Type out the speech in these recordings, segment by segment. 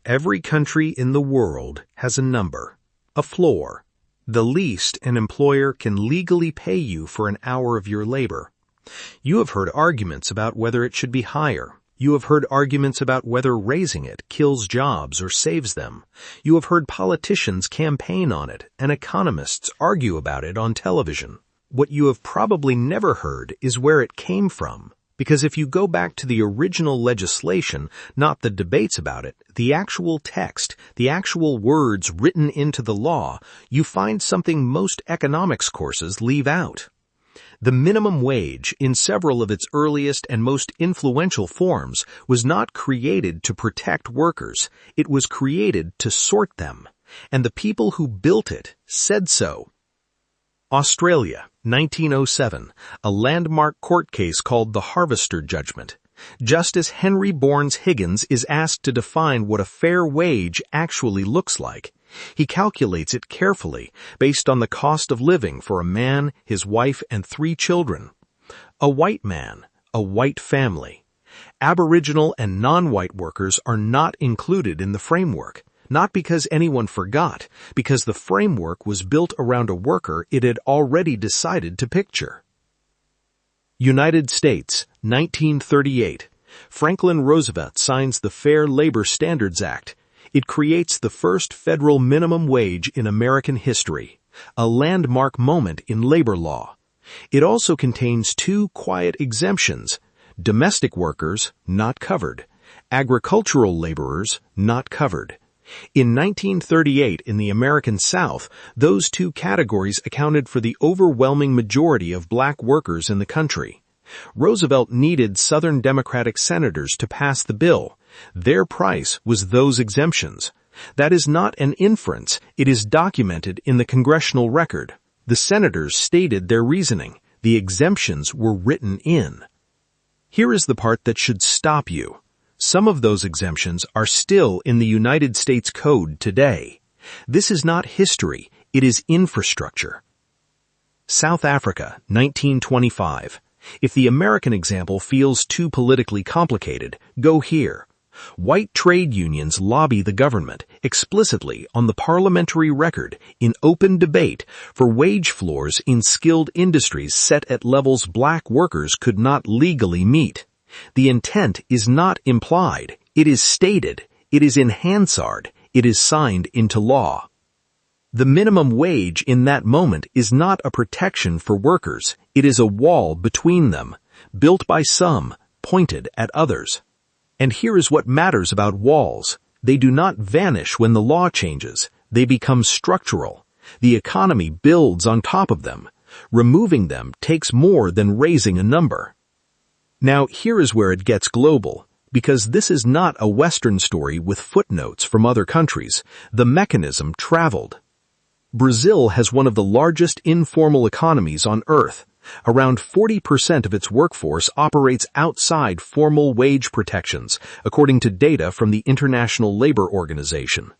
Every country in the world has a number, a floor, the least an employer can legally pay you for an hour of your labor. You have heard arguments about whether it should be higher. You have heard arguments about whether raising it kills jobs or saves them. You have heard politicians campaign on it and economists argue about it on television. What you have probably never heard is where it came from. Because if you go back to the original legislation, not the debates about it, the actual text, the actual words written into the law, you find something most economics courses leave out. The minimum wage, in several of its earliest and most influential forms, was not created to protect workers. It was created to sort them. And the people who built it said so. Australia, 1907, a landmark court case called the Harvester Judgement. Justice Henry Bourne Higgins is asked to define what a fair wage actually looks like. He calculates it carefully, based on the cost of living for a man, his wife, and 3 children. A white man, a white family. Aboriginal and non-white workers are not included in the framework. Not because anyone forgot, because the framework was built around a worker it had already decided to picture. United States, 1938. Franklin Roosevelt signs the Fair Labor Standards Act. It creates the first federal minimum wage in American history, a landmark moment in labor law. It also contains 2 quiet exemptions: domestic workers, not covered; agricultural laborers, not covered. In 1938, in the American South, those 2 categories accounted for the overwhelming majority of black workers in the country. Roosevelt needed Southern Democratic senators to pass the bill. Their price was those exemptions. That is not an inference. It is documented in the congressional record. The senators stated their reasoning. The exemptions were written in. Here is the part that should stop you. Some of those exemptions are still in the United States Code today. This is not history, it is infrastructure. South Africa, 1925. If the American example feels too politically complicated, go here. White trade unions lobby the government, explicitly on the parliamentary record, in open debate, for wage floors in skilled industries set at levels black workers could not legally meet. The intent is not implied. It is stated. It is in Hansard. It is signed into law. The minimum wage in that moment is not a protection for workers. It is a wall between them, built by some, pointed at others. And here is what matters about walls. They do not vanish when the law changes. They become structural. The economy builds on top of them. Removing them takes more than raising a number. Now, here is where it gets global, because this is not a Western story with footnotes from other countries. The mechanism traveled. Brazil has one of the largest informal economies on earth. Around 40% of its workforce operates outside formal wage protections, according to data from the International Labor Organization.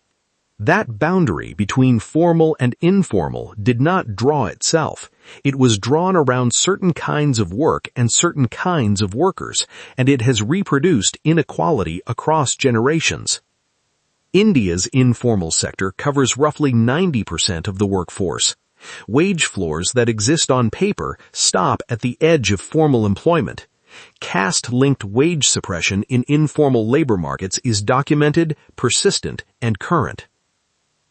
That boundary between formal and informal did not draw itself. It was drawn around certain kinds of work and certain kinds of workers, and it has reproduced inequality across generations. India's informal sector covers roughly 90% of the workforce. Wage floors that exist on paper stop at the edge of formal employment. Caste-linked wage suppression in informal labor markets is documented, persistent, and current.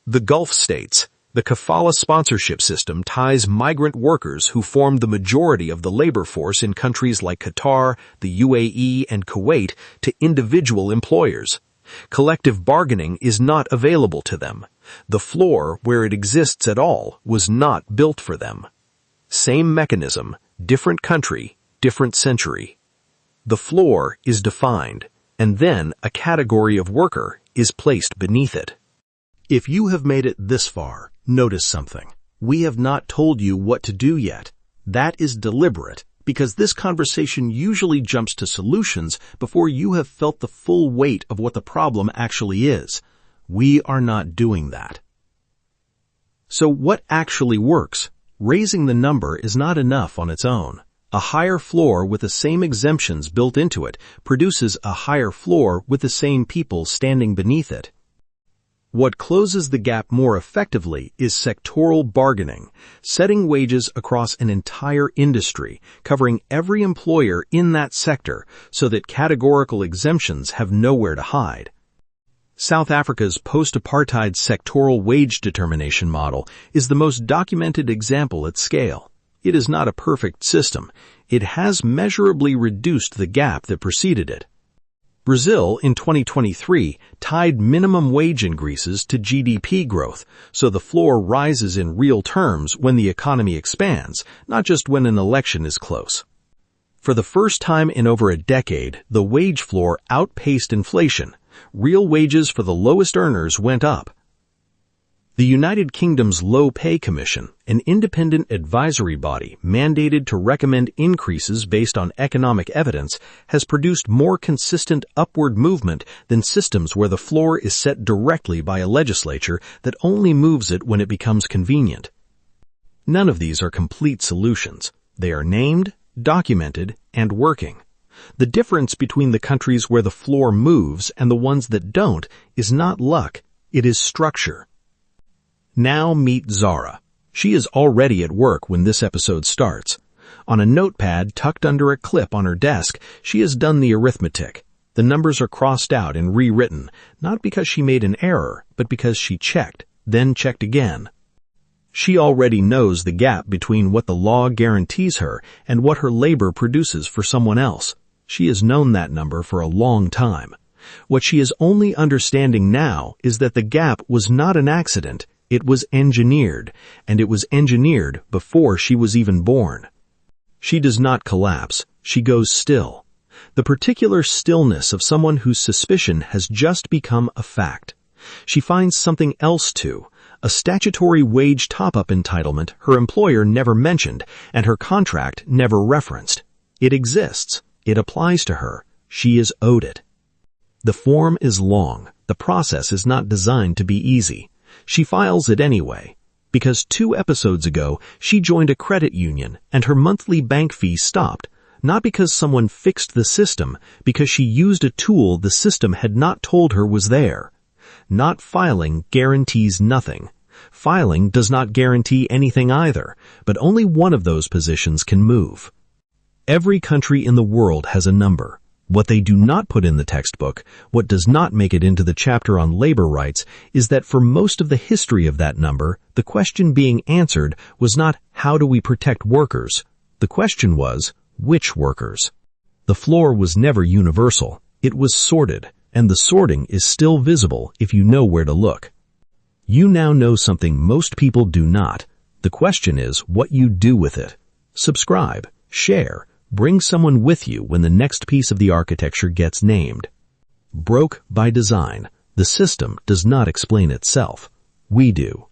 The Gulf states, the kafala sponsorship system ties migrant workers who form the majority of the labor force in countries like Qatar, the UAE, and Kuwait to individual employers. Collective bargaining is not available to them. The floor, where it exists at all, was not built for them. Same mechanism, different country, different century. The floor is defined, and then a category of worker is placed beneath it. If you have made it this far, notice something. We have not told you what to do yet. That is deliberate, because this conversation usually jumps to solutions before you have felt the full weight of what the problem actually is. We are not doing that. So what actually works? Raising the number is not enough on its own. A higher floor with the same exemptions built into it produces a higher floor with the same people standing beneath it. What closes the gap more effectively is sectoral bargaining, setting wages across an entire industry, covering every employer in that sector so that categorical exemptions have nowhere to hide. South Africa's post-apartheid sectoral wage determination model is the most documented example at scale. It is not a perfect system. It has measurably reduced the gap that preceded it. Brazil, in 2023, tied minimum wage increases to GDP growth, so the floor rises in real terms when the economy expands, not just when an election is close. For the first time in over a decade, the wage floor outpaced inflation. Real wages for the lowest earners went up. The United Kingdom's Low Pay Commission, an independent advisory body mandated to recommend increases based on economic evidence, has produced more consistent upward movement than systems where the floor is set directly by a legislature that only moves it when it becomes convenient. None of these are complete solutions. They are named, documented, and working. The difference between the countries where the floor moves and the ones that don't is not luck, it is structure. Now meet Zara. She is already at work when this episode starts. On a notepad tucked under a clip on her desk, she has done the arithmetic. The numbers are crossed out and rewritten, not because she made an error, but because she checked, then checked again. She already knows the gap between what the law guarantees her and what her labor produces for someone else. She has known that number for a long time. What she is only understanding now is that the gap was not an accident. It was engineered, and it was engineered before she was even born. She does not collapse. She goes still. The particular stillness of someone whose suspicion has just become a fact. She finds something else too, a statutory wage top-up entitlement her employer never mentioned and her contract never referenced. It exists. It applies to her. She is owed it. The form is long. The process is not designed to be easy. She files it anyway, because 2 episodes ago she joined a credit union and her monthly bank fee stopped, not because someone fixed the system, because she used a tool the system had not told her was there. Not filing guarantees nothing. Filing does not guarantee anything either, but only one of those positions can move. Every country in the world has a number. What they do not put in the textbook, what does not make it into the chapter on labor rights, is that for most of the history of that number, the question being answered was not how do we protect workers. The question was, which workers? The floor was never universal. It was sorted, and the sorting is still visible if you know where to look. You now know something most people do not. The question is what you do with it. Subscribe, share, bring someone with you when the next piece of the architecture gets named. Broke by design. The system does not explain itself. We do.